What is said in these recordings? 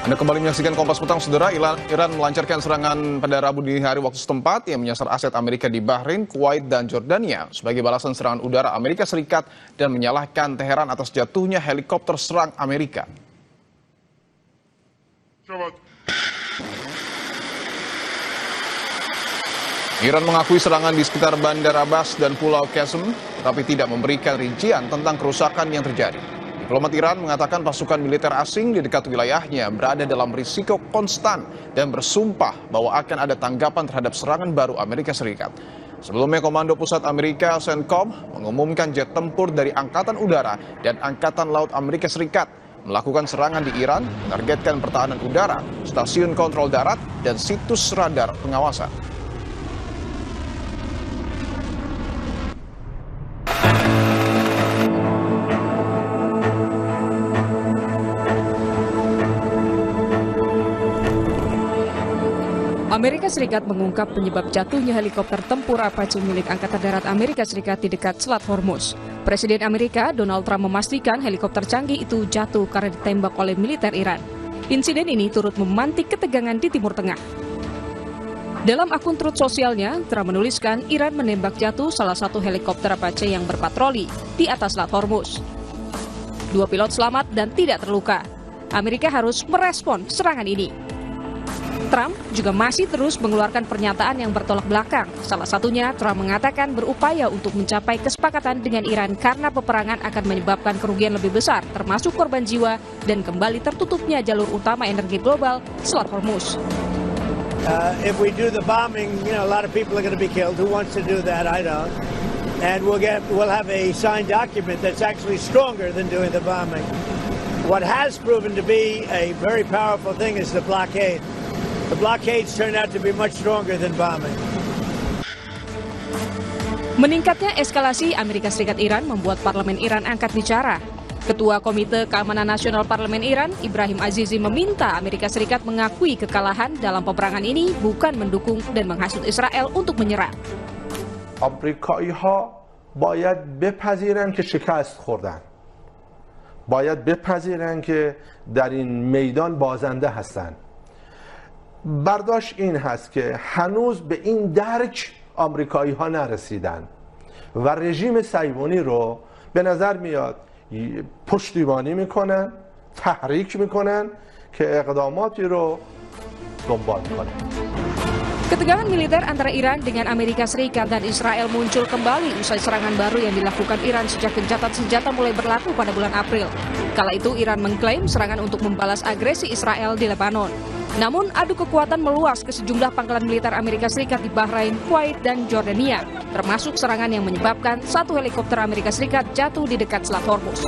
Anda kembali menyaksikan Kompas Petang, Saudara. Iran melancarkan serangan pada Rabu dini hari waktu setempat yang menyasar aset Amerika di Bahrain, Kuwait, dan Jordania sebagai balasan serangan udara Amerika Serikat dan menyalahkan Teheran atas jatuhnya helikopter serang Amerika. Iran mengakui serangan di sekitar Bandar Abbas dan Pulau Qasem, tetapi tidak memberikan rincian tentang kerusakan yang terjadi. Diplomat Iran mengatakan pasukan militer asing di dekat wilayahnya berada dalam risiko konstan dan bersumpah bahwa akan ada tanggapan terhadap serangan baru Amerika Serikat. Sebelumnya, Komando Pusat Amerika CENTCOM mengumumkan jet tempur dari Angkatan Udara dan Angkatan Laut Amerika Serikat melakukan serangan di Iran, menargetkan pertahanan udara, stasiun kontrol darat, dan situs radar pengawasan. Amerika Serikat mengungkap penyebab jatuhnya helikopter tempur Apache milik Angkatan Darat Amerika Serikat di dekat Selat Hormuz. Presiden Amerika, Donald Trump, memastikan helikopter canggih itu jatuh karena ditembak oleh militer Iran. Insiden ini turut memantik ketegangan di Timur Tengah. Dalam akun Truth sosialnya, Trump menuliskan Iran menembak jatuh salah satu helikopter Apache yang berpatroli di atas Selat Hormuz. 2 pilot selamat dan tidak terluka. Amerika harus merespon serangan ini. Trump juga masih terus mengeluarkan pernyataan yang bertolak belakang. Salah satunya, Trump mengatakan berupaya untuk mencapai kesepakatan dengan Iran karena peperangan akan menyebabkan kerugian lebih besar, termasuk korban jiwa dan kembali tertutupnya jalur utama energi global, Selat Hormuz. If we do the bombing, a lot of people are going to be killed. Who wants to do that? I don't. And we'll have a signed document that's actually stronger than doing the bombing. What has proven to be a very powerful thing is the blockade. The blockades turn out to be much stronger than bombing. Meningkatnya eskalasi Amerika Serikat Iran membuat Parlemen Iran angkat bicara. Ketua Komite Keamanan Nasional Parlemen Iran, Ibrahim Azizi, meminta Amerika Serikat mengakui kekalahan dalam peperangan ini, bukan mendukung dan menghasut Israel untuk menyerang. آمریکایی‌ها باید بپذیرند که شکست خوردند. باید بپذیرند که در این میدان بازنده هستند. برداشت این هست که هنوز به این درک آمریکایی ها نرسیدن و رژیم صهیونی رو به نظر میاد پشتیبانی میکنن، تحریک میکنن که اقداماتی رو دنبال کنن. Ketegangan militer antara Iran dengan Amerika Serikat dan Israel muncul kembali usai serangan baru yang dilakukan Iran sejak gencatan senjata mulai berlaku pada bulan April. Kala itu Iran mengklaim serangan untuk membalas agresi Israel di Lebanon. Namun adu kekuatan meluas ke sejumlah pangkalan militer Amerika Serikat di Bahrain, Kuwait, dan Jordania, termasuk serangan yang menyebabkan satu helikopter Amerika Serikat jatuh di dekat Selat Hormuz.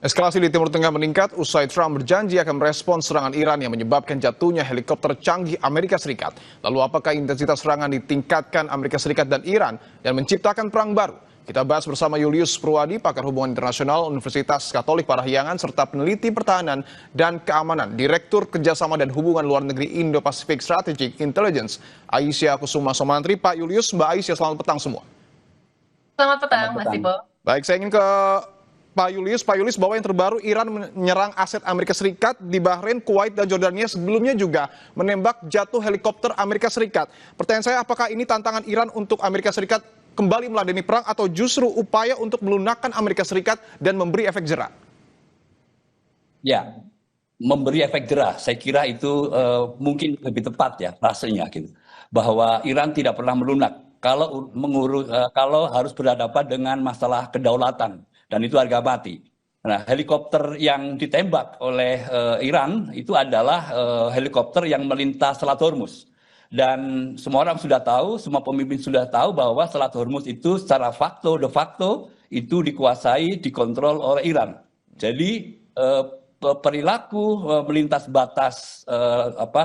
Eskalasi di Timur Tengah meningkat usai Trump berjanji akan merespons serangan Iran yang menyebabkan jatuhnya helikopter canggih Amerika Serikat. Lalu apakah intensitas serangan ditingkatkan Amerika Serikat dan Iran dan menciptakan perang baru? Kita bahas bersama Julius Purwadi, pakar hubungan internasional Universitas Katolik Parahyangan, serta peneliti pertahanan dan keamanan, Direktur Kerjasama dan Hubungan Luar Negeri Indo-Pacific Strategic Intelligence, Aisyah Kusuma Somantri. Pak Julius, Mbak Aisyah, selamat petang semua. Selamat petang, Mas Ibo. Baik, saya ingin ke Pak Julius, bahwa yang terbaru Iran menyerang aset Amerika Serikat di Bahrain, Kuwait, dan Jordania, sebelumnya juga menembak jatuh helikopter Amerika Serikat. Pertanyaan saya, apakah ini tantangan Iran untuk Amerika Serikat kembali meladeni perang atau justru upaya untuk melunakkan Amerika Serikat dan memberi efek jerah? Ya, memberi efek jerah, saya kira itu mungkin lebih tepat ya rasanya gitu. Bahwa Iran tidak pernah melunak kalau harus berhadapan dengan masalah kedaulatan. Dan itu harga mati. Nah, helikopter yang ditembak oleh Iran itu adalah helikopter yang melintas Selat Hormuz. Dan semua orang sudah tahu, semua pemimpin sudah tahu bahwa Selat Hormuz itu secara de facto itu dikuasai, dikontrol oleh Iran. Jadi perilaku melintas batas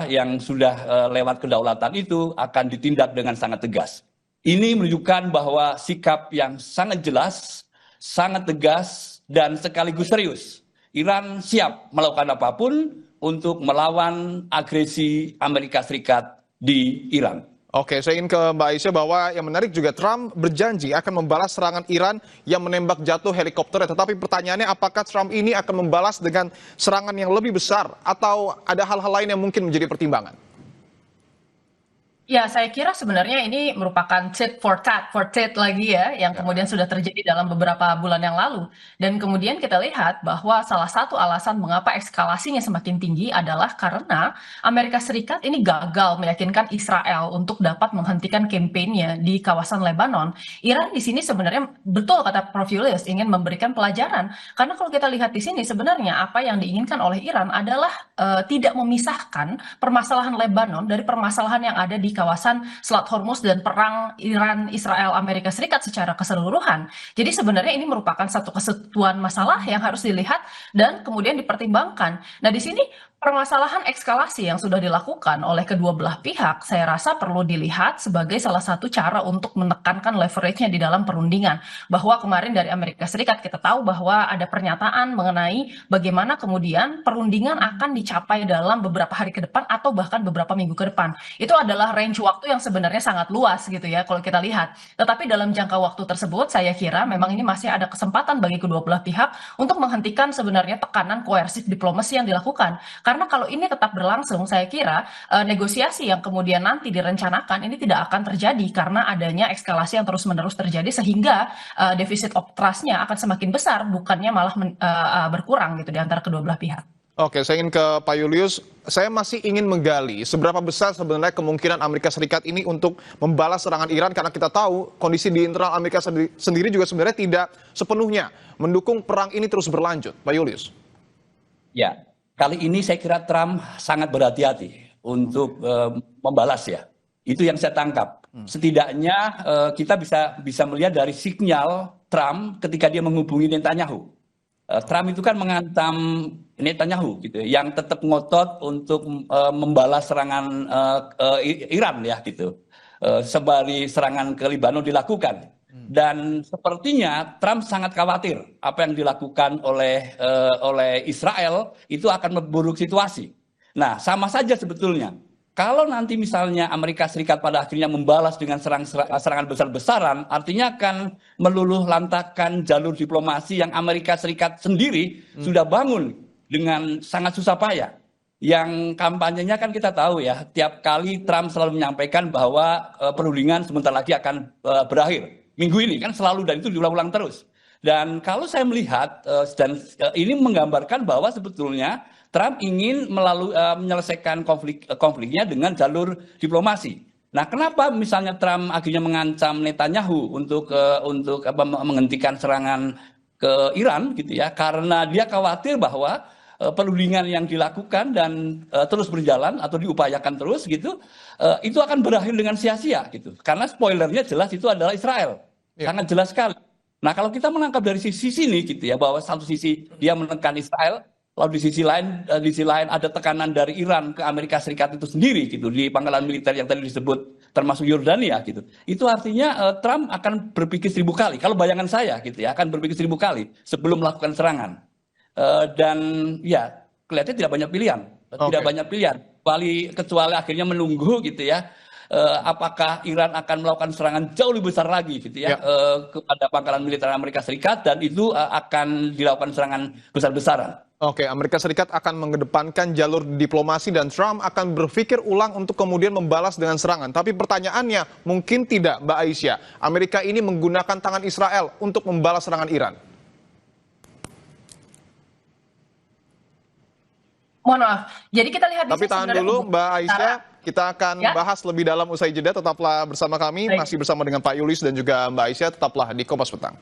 yang sudah lewat kedaulatan itu akan ditindak dengan sangat tegas. Ini menunjukkan bahwa sikap yang sangat jelas, sangat tegas, dan sekaligus serius. Iran siap melakukan apapun untuk melawan agresi Amerika Serikat di Iran. Oke, saya ingin ke Mbak Aisyah bahwa yang menarik juga Trump berjanji akan membalas serangan Iran yang menembak jatuh helikopternya. Tetapi pertanyaannya apakah Trump ini akan membalas dengan serangan yang lebih besar atau ada hal-hal lain yang mungkin menjadi pertimbangan? Ya, saya kira sebenarnya ini merupakan tit for tat lagi ya, yang kemudian sudah terjadi dalam beberapa bulan yang lalu. Dan kemudian kita lihat bahwa salah satu alasan mengapa eskalasinya semakin tinggi adalah karena Amerika Serikat ini gagal meyakinkan Israel untuk dapat menghentikan kampanye di kawasan Lebanon. Iran di sini sebenarnya betul kata Prof. Julius ingin memberikan pelajaran. Karena kalau kita lihat di sini sebenarnya apa yang diinginkan oleh Iran adalah tidak memisahkan permasalahan Lebanon dari permasalahan yang ada di kawasan Selat Hormuz dan perang Iran, Israel, Amerika Serikat secara keseluruhan. Jadi sebenarnya ini merupakan satu kesatuan masalah yang harus dilihat dan kemudian dipertimbangkan. Nah, di sini permasalahan eskalasi yang sudah dilakukan oleh kedua belah pihak, saya rasa perlu dilihat sebagai salah satu cara untuk menekankan leverage-nya di dalam perundingan. Bahwa kemarin dari Amerika Serikat kita tahu bahwa ada pernyataan mengenai bagaimana kemudian perundingan akan dicapai dalam beberapa hari ke depan atau bahkan beberapa minggu ke depan. Itu adalah range waktu yang sebenarnya sangat luas gitu ya kalau kita lihat. Tetapi dalam jangka waktu tersebut saya kira memang ini masih ada kesempatan bagi kedua belah pihak untuk menghentikan sebenarnya tekanan koersif diplomasi yang dilakukan. Karena kalau ini tetap berlangsung, saya kira negosiasi yang kemudian nanti direncanakan ini tidak akan terjadi karena adanya eskalasi yang terus-menerus terjadi sehingga defisit of trust-nya akan semakin besar, bukannya malah berkurang gitu di antara kedua belah pihak. Oke, saya ingin ke Pak Julius. Saya masih ingin menggali seberapa besar sebenarnya kemungkinan Amerika Serikat ini untuk membalas serangan Iran karena kita tahu kondisi di internal Amerika sendiri juga sebenarnya tidak sepenuhnya mendukung perang ini terus berlanjut. Pak Julius. Ya, kali ini saya kira Trump sangat berhati-hati untuk membalas ya. Itu yang saya tangkap. Setidaknya kita bisa melihat dari sinyal Trump ketika dia menghubungi Netanyahu. Trump itu kan mengantam Netanyahu gitu, yang tetap ngotot untuk membalas serangan Iran ya gitu, sembari serangan ke Lebanon dilakukan. Dan sepertinya Trump sangat khawatir apa yang dilakukan oleh Israel itu akan memburuk situasi. Nah, sama saja sebetulnya. Kalau nanti misalnya Amerika Serikat pada akhirnya membalas dengan serangan besar-besaran, artinya akan meluluh lantakan jalur diplomasi yang Amerika Serikat sendiri sudah bangun dengan sangat susah payah. Yang kampanyenya kan kita tahu ya, tiap kali Trump selalu menyampaikan bahwa perundingan sebentar lagi akan berakhir. Minggu ini kan selalu, dan itu diulang-ulang terus. Dan kalau saya melihat, dan ini menggambarkan bahwa sebetulnya Trump ingin menyelesaikan konfliknya dengan jalur diplomasi. Nah, kenapa misalnya Trump akhirnya mengancam Netanyahu untuk menghentikan serangan ke Iran gitu ya? Karena dia khawatir bahwa perundingan yang dilakukan dan terus berjalan atau diupayakan terus gitu, itu akan berakhir dengan sia-sia gitu. Karena spoilernya jelas itu adalah Israel, sangat jelas sekali. Nah, kalau kita menangkap dari sisi sini gitu ya, bahwa satu sisi dia menekan Israel, lalu di sisi lain ada tekanan dari Iran ke Amerika Serikat itu sendiri gitu di pangkalan militer yang tadi disebut termasuk Yordania gitu. Itu artinya Trump akan berpikir 1000 kali. Kalau bayangan saya gitu ya, akan berpikir 1000 kali sebelum melakukan serangan. Dan ya kelihatannya tidak banyak pilihan, tidak banyak pilihan. Kecuali akhirnya menunggu gitu ya. Apakah Iran akan melakukan serangan jauh lebih besar lagi gitu ya, kepada pangkalan militer Amerika Serikat, dan itu akan dilakukan serangan besar-besaran. Oke, Amerika Serikat akan mengedepankan jalur diplomasi dan Trump akan berpikir ulang untuk kemudian membalas dengan serangan. Tapi pertanyaannya, mungkin tidak Mbak Aisyah, Amerika ini menggunakan tangan Israel untuk membalas serangan Iran? Mohon maaf, jadi kita lihat di Tapi sini tahan dulu Mbak Aisyah, kita akan bahas lebih dalam usai jeda. Tetaplah bersama kami, masih bersama dengan Pak Julius dan juga Mbak Aisyah, tetaplah di Kompas Petang.